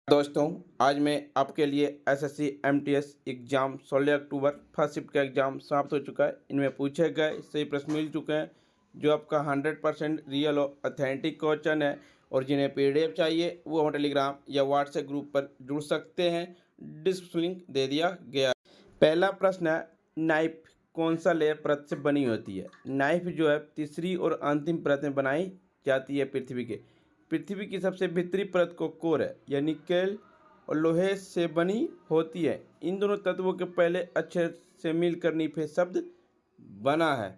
दोस्तों, आज मैं आपके लिए SSC MTS exam 16 October first shift का एग्ज़ाम समाप्त हो चुका है। इनमें पूछे गए सही प्रश्न मिल चुके हैं जो आपका 100% रियल और ऑथेंटिक क्वेश्चन है। और जिन्हें पीडीएफ चाहिए वो हम टेलीग्राम या व्हाट्सएप ग्रुप पर जुड़ सकते हैं। डिस्क्रिप्शन लिंक दे दिया गया। पहला प्रश्न है, नाइफ कौन सा लेयर परत से बनी होती है? नाइफ जो है तीसरी और अंतिम परत में बनाई जाती है पृथ्वी के। पृथ्वी की सबसे भीतरी परत को कोर है, यह निकेल और लोहे से बनी होती है। इन दोनों तत्वों के पहले अक्षर से मिलकर नीफे शब्द बना है।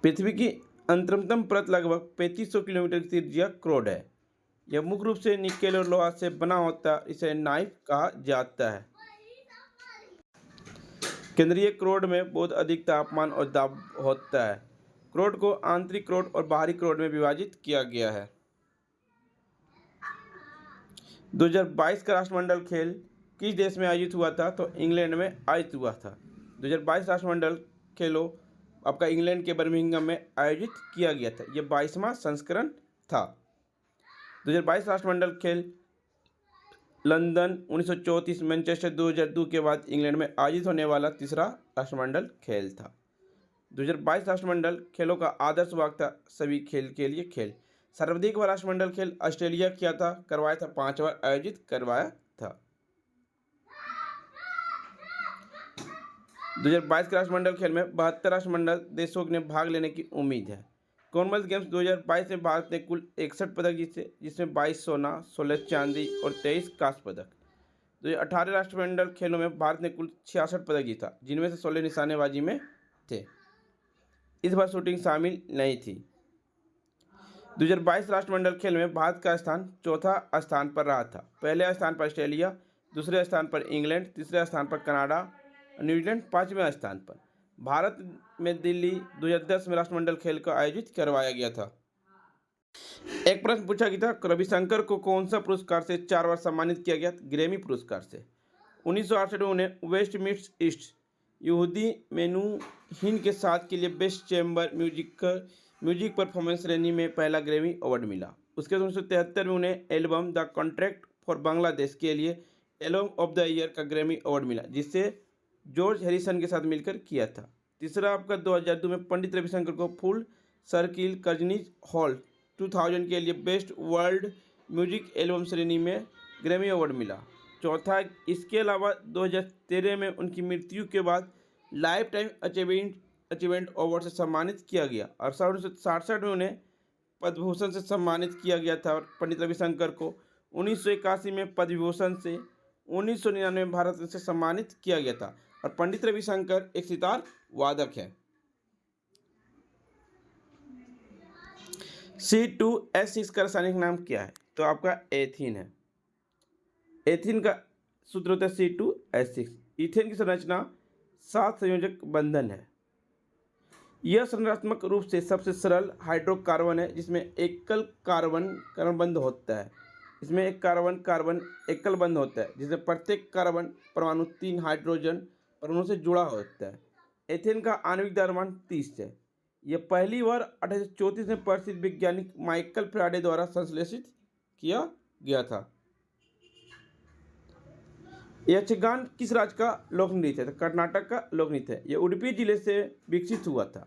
पृथ्वी की अंतरतम परत लगभग 3500 किलोमीटर की त्रिज्या क्रोड है। यह मुख्य रूप से निकेल और लोहा से बना होता है। इसे नाइफ कहा जाता है। केंद्रीय क्रोड में बहुत अधिक तापमान और दाब होता है। क्रोड को आंतरिक क्रोड और बाहरी क्रोड में विभाजित किया गया है। 2022 का राष्ट्रमंडल खेल किस देश में आयोजित हुआ था? तो इंग्लैंड में आयोजित हुआ था। 2022 राष्ट्रमंडल खेलों आपका इंग्लैंड के बर्मिंघम में आयोजित किया गया था। यह 22वां संस्करण था। 2022 राष्ट्रमंडल खेल लंदन 1934, मैनचेस्टर 2002 के बाद इंग्लैंड में आयोजित होने वाला तीसरा राष्ट्रमंडल खेल था। 2022 राष्ट्रमंडल खेलों का आदर्श भाग था सभी खेल के लिए खेल। सर्वाधिक बार राष्ट्रमंडल खेल ऑस्ट्रेलिया किया था, करवाया था 5 बार आयोजित करवाया था। 2022 के राष्ट्रमंडल खेल में 72 राष्ट्रमंडल देशों ने भाग लेने की उम्मीद है। कॉमनवेल्थ गेम्स 2022 में भारत ने कुल 61 पदक जीते, जिसमें 22 सोना, 16 चांदी और 23 कांस्य पदक। 2018 राष्ट्रमंडल खेलों में भारत ने कुल 66 पदक जीता, जिनमें से 16 निशानेबाजी में थे। इस बार शूटिंग शामिल नहीं थी। 2022 राष्ट्रमंडल खेल में भारत का स्थान चौथा स्थान पर रहा था। पहले स्थान पर ऑस्ट्रेलिया, दूसरे स्थान पर इंग्लैंड, तीसरे स्थान पर कनाडा, न्यूजीलैंड 5वें स्थान पर। भारत में दिल्ली 2010 में राष्ट्रमंडल खेल का आयोजित करवाया गया था। एक प्रश्न पूछा गया था, रविशंकर को कौन सा पुरस्कार से 4 बार सम्मानित किया गया? ग्रैमी पुरस्कार से। 1968 में उन्हें वेस्ट मीट्स ईस्ट यहूदी मेनुहिन के साथ के लिए बेस्ट चैम्बर म्यूजिक परफॉर्मेंस श्रेणी में पहला ग्रैमी अवार्ड मिला। उसके 1973 में उन्हें album the contract for Bangladesh के लिए एल्बम ऑफ द ईयर का ग्रैमी अवार्ड मिला, जिसे जॉर्ज हैरिसन के साथ मिलकर किया था। तीसरा आपका 2002 में पंडित रविशंकर को फुल सर्किल कर्जनीज हॉल 2000 के लिए बेस्ट वर्ल्ड म्यूजिक एल्बम श्रेणी में ग्रैमी अवार्ड मिला। चौथा, इसके अलावा 2013 में उनकी मृत्यु के बाद लाइफ टाइम अचीवमेंट अवार्ड से सम्मानित किया गया और 1967 में उन्हें पद्म भूषण से सम्मानित किया गया था। और पंडित रविशंकर को 1981 में पद्म विभूषण से, 1999 में भारत रत्न से सम्मानित किया गया था। और पंडित रविशंकर एक सितार वादक है। C2H6 का रासायनिक नाम क्या है? तो आपका एथीन है। एथीन का सूत्र होता है C2H6। इथेन की संरचना 7 संयोजक बंधन है। यह संरचनात्मक रूप से सबसे सरल हाइड्रोकार्बन है, जिसमें एकल कार्बन बंध होता है। इसमें एक कार्बन एकल बंध होता है, जिसमें प्रत्येक कार्बन परमाणु 3 हाइड्रोजन परमाणु से जुड़ा होता है। एथेन का आणविक द्रव्यमान 30 है। यह पहली बार 1834 में प्रसिद्ध वैज्ञानिक माइकल फैराडे द्वारा संश्लेषित किया गया था। यक्षगान किस राज्य का लोक नृत्य है? तो कर्नाटक का लोक नृत्य है। यह उडुपी जिले से विकसित हुआ था।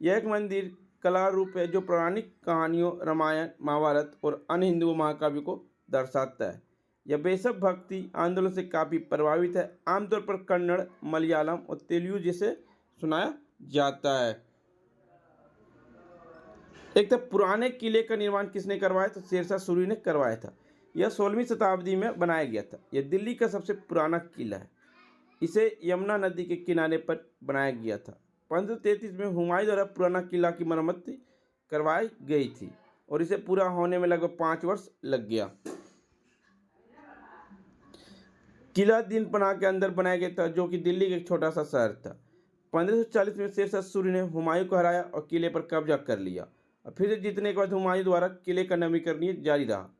यह एक मंदिर कला रूप है जो पौराणिक कहानियों, रामायण, महाभारत और अन्य हिंदू महाकाव्यों को दर्शाता है। यह वैष्णव भक्ति आंदोलन से काफ़ी प्रभावित है। आमतौर पर कन्नड़, मलयालम और तेलुगु जैसे सुनाया जाता है। एक तो पुराने किले का निर्माण किसने करवाया? तो शेरशाह सूरी ने करवाया था। यह 16वीं शताब्दी में बनाया गया था। यह दिल्ली का सबसे पुराना किला है। इसे यमुना नदी के किनारे पर बनाया गया था। 1533 में हुमायूं द्वारा पुराना किला की मरम्मत करवाई गई थी और इसे पूरा होने में लगभग 5 वर्ष लग गया। किला दीनपनाह के अंदर बनाया गया था, जो कि दिल्ली का एक छोटा सा शहर था। 1540 में शेरशाह सूरी ने हुमायूं को हराया और किले पर कब्जा कर लिया और फिर से जीतने के बाद हुमायूं द्वारा किले का नवीकरण जारी रहा।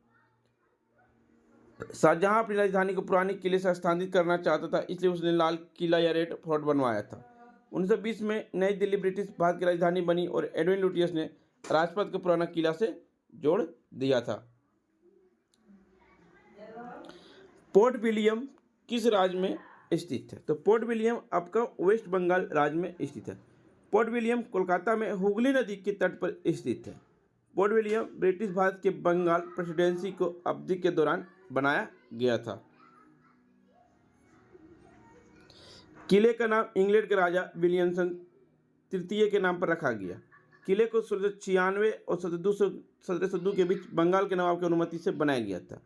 शाहजहां अपनी राजधानी को पुराने किले से स्थानांतरित करना चाहता था, इसलिए उसने लाल किला या रेड फोर्ट बनवाया था। 1920 में नई दिल्ली ब्रिटिश भारत की राजधानी बनी और एडविन लुटियंस ने राजपथ को पुराना किला से जोड़ दिया था। पोर्ट विलियम किस राज्य में स्थित है? तो पोर्ट विलियम आपका वेस्ट बंगाल राज्य में स्थित है। पोर्ट विलियम कोलकाता में हुगली नदी के तट पर स्थित है। पोर्ट विलियम ब्रिटिश भारत के बंगाल प्रेसिडेंसी को अवधि के दौरान बनाया गया था। किले का नाम इंग्लैंड के राजा विलियमसन तृतीय के नाम पर रखा गया। किले को 1696 और 1702 के बीच बंगाल के नवाब की अनुमति से बनाया गया था।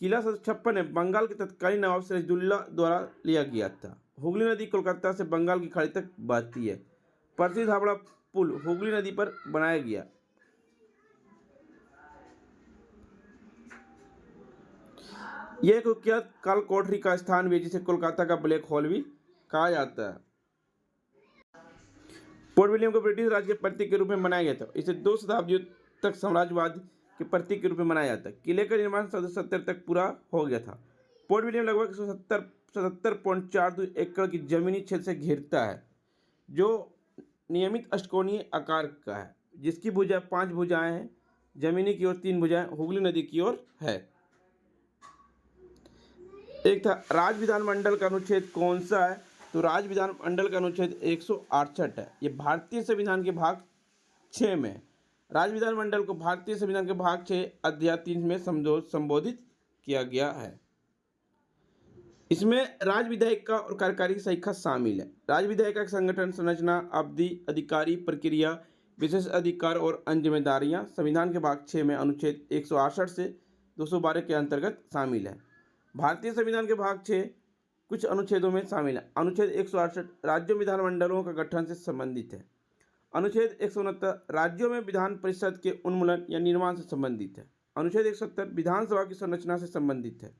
किला 1756 में बंगाल के तत्कालीन नवाब सिराजुद्दौला द्वारा लिया गया था। हुगली नदी कोलकाता से बंगाल की खाड़ी तक बहती है। प्रसिद्ध हावड़ा पुल हुगली नदी पर बनाया गया। यह एक कुख्यात काल कोठरी का स्थान भी है, जिसे कोलकाता का ब्लैक होल भी कहा जाता है। पोर्ट विलियम को ब्रिटिश राज के प्रतीक के रूप में बनाया गया था। इसे 2 शताब्दियों तक साम्राज्यवाद के प्रतीक के रूप में मनाया जाता है। किले का निर्माण 1770 तक पूरा हो गया था। पोर्ट विलियम लगभग 77.42 एकड़ की जमीनी क्षेत्र से घेरता है, जो नियमित अष्टकोणीय आकार का है, जिसकी भुजा 5 भुजाएं हैं। जमीनी की ओर 3 भुजाएं हुगली नदी की ओर है। एक था राज्य विधानमंडल का अनुच्छेद कौन सा है? तो राज्य विधानमंडल का अनुच्छेद 168 है। ये भारतीय संविधान के भाग 6 में है। राज्य विधानमंडल को भारतीय संविधान के भाग 6 अध्याय 3 में संबोधित किया गया है। इसमें राज्य विधायिका और कार्यकारी शाखा शामिल है। राज्य विधायिका का संगठन, संरचना, अवधि, अधिकारी, प्रक्रिया, विशेष अधिकार और अन्य जिम्मेदारियां संविधान के भाग 6 में अनुच्छेद 168 से 212 के अंतर्गत शामिल है। भारतीय संविधान के भाग 6 कुछ अनुच्छेदों में शामिल है। अनुच्छेद 168 राज्यों विधानमंडलों का गठन से संबंधित है। अनुच्छेद 169 राज्यों में विधान परिषद के उन्मूलन या निर्माण से संबंधित है। अनुच्छेद 170 विधानसभा की संरचना से संबंधित है।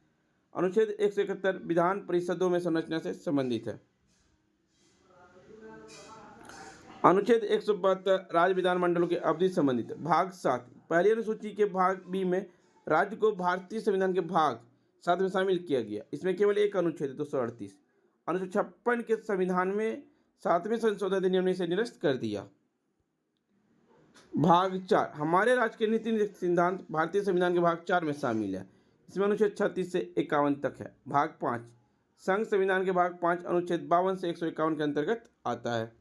अनुच्छेद 171 विधान परिषदों में संरचना से संबंधित है। अनुच्छेद 172 राज्य विधानमंडलों के अवधि से संबंधित है। भाग 7 पहली अनुसूची के भाग बी में राज्य को भारतीय संविधान के भाग 7 में शामिल किया गया। इसमें केवल एक अनुच्छेद है, 238। अनुच्छेद 56 के संविधान में 7वें संशोधन अधिनियम ने इसे निरस्त कर दिया। भाग 4 हमारे राज्य के नीति सिद्धांत भारतीय संविधान के भाग 4 में शामिल है। इसमें अनुच्छेद 36 से 51 तक है। भाग 5 संघ संविधान के भाग 5 अनुच्छेद 52 से 151 के अंतर्गत आता है।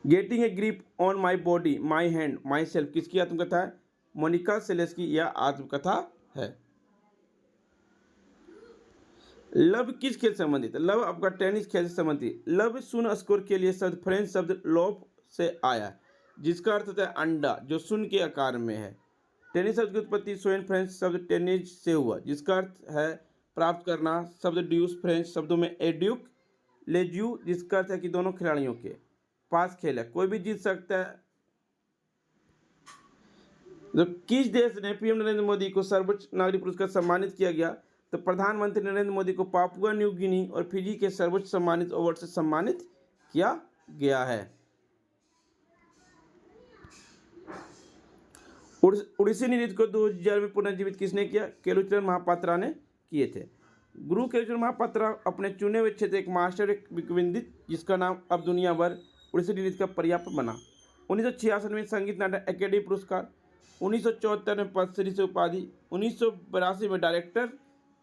Getting a grip on my body, my hand, my self किसकी आत्मकथा है? मोनिका सेलेस की यह आत्मकथा है। लव किस खेल से संबंधित है? लव आपका टेनिस खेल से संबंधित। लव शून्य स्कोर के लिए शब्द फ्रेंच शब्द लोफ से आया, जिसका अर्थ होता है अंडा, जो शून्य के आकार में है। टेनिस शब्द की उत्पत्ति स्वेन फ्रेंच शब्द टेनिज से हुआ, जिसका अर्थ है प्राप्त करना। शब्द ड्यूस फ्रेंच शब्दों में एड्यूक लेज्यू, जिसका अर्थ है कि दोनों खिलाड़ियों के पास खेल है, कोई भी जीत सकता है। जब किस देश ने पीएम नरेंद्र मोदी को सर्वोच्च नागरिक पुरस्कार सम्मानित किया गया? तो प्रधानमंत्री नरेंद्र मोदी को पापुआ न्यू गिनी और फिजी के सर्वोच्च सम्मानित अवार्ड से सम्मानित किया गया है। उड़ीसी नृत्य को 2000 में पुनर्जीवित किसने किया? केलुचरण महापात्रा ने किए थे। गुरु केलुचरण महापात्रा अपने चुने हुए क्षेत्र एक मास्टर एक विकविंदित, जिसका नाम अब दुनिया भर उड़ीसी नृत्य का पर्याप्त बना। 1966 में संगीत नाटक अकेडमी पुरस्कार, 1974 में पद्मश्री से उपाधि, 1982 में डायरेक्टर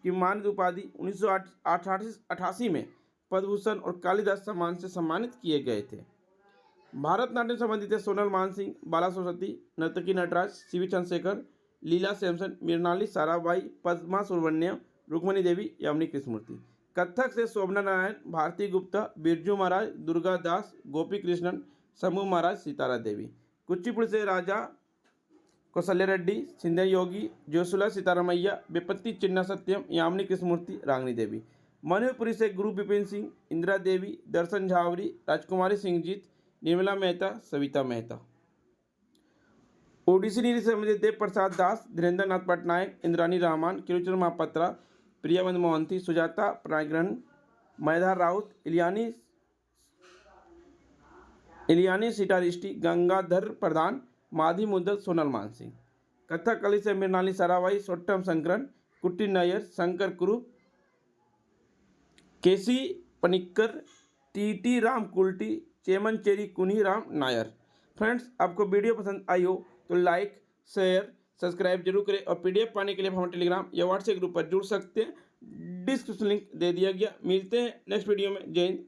की मानद उपाधि, 1988 में पद्मभूषण और कालिदास सम्मान से सम्मानित किए गए थे। भारतनाट्यम संबंधित है सोनल मानसिंह, बाला सरस्वती, नर्तकी नटराज, सीवी चंद्रशेखर, लीला सैमसन, मृणाली साराभाई, पद्मा सुब्रमण्यम, रुक्मणी देवी, यामिनी कृष्णमूर्ति। कथक से शोभना नारायण, भारती गुप्ता, बिरजू महाराज, दुर्गा दास, गोपी कृष्णन, शंभू महाराज, सितारा देवी। कुचिपुड़ी से राजा कौशल्य रेड्डी, सिंधे योगी, जोसुला सीतारामैया, विपत्ति चिन्ना सत्यम, यामिनी कृष्णमूर्ति, रागनी देवी। मणिपुरी से गुरु बिपिन सिंह, इंदिरा देवी, दर्शन झावरी, राजकुमारी सिंहजीत, निर्मला मेहता, सविता मेहता। ओडिसी नृत्य से संबंधित देव प्रसाद दास, धीरेन्द्र नाथ पटनायक, इंद्रानी रहमान, केलुचरण महापात्रा, प्रियावंत मोहंती, सुजाता प्रायग्रहण, मैधार राउत, इलियानी सिटारिष्टि, गंगाधर प्रधान, माधी मुद्दल, सोनल मानसिंह। कथकली से मृणाली साराभाई, सोट्टम शंकरन, कुट्टी Nair, Shankar Kurup, KC Panicker, TT Ram Kulti, Chemmanchery Kunhi Ram Nair. Friends, आपको वीडियो पसंद आई हो तो लाइक, शेयर, सब्सक्राइब जरूर करें और PDF पाने के लिए आप हमारे टेलीग्राम या व्हाट्सएप ग्रुप पर जुड़ सकते हैं। डिस्क्रिप्शन लिंक दे दिया गया। मिलते हैं नेक्स्ट वीडियो में। जय हिंद।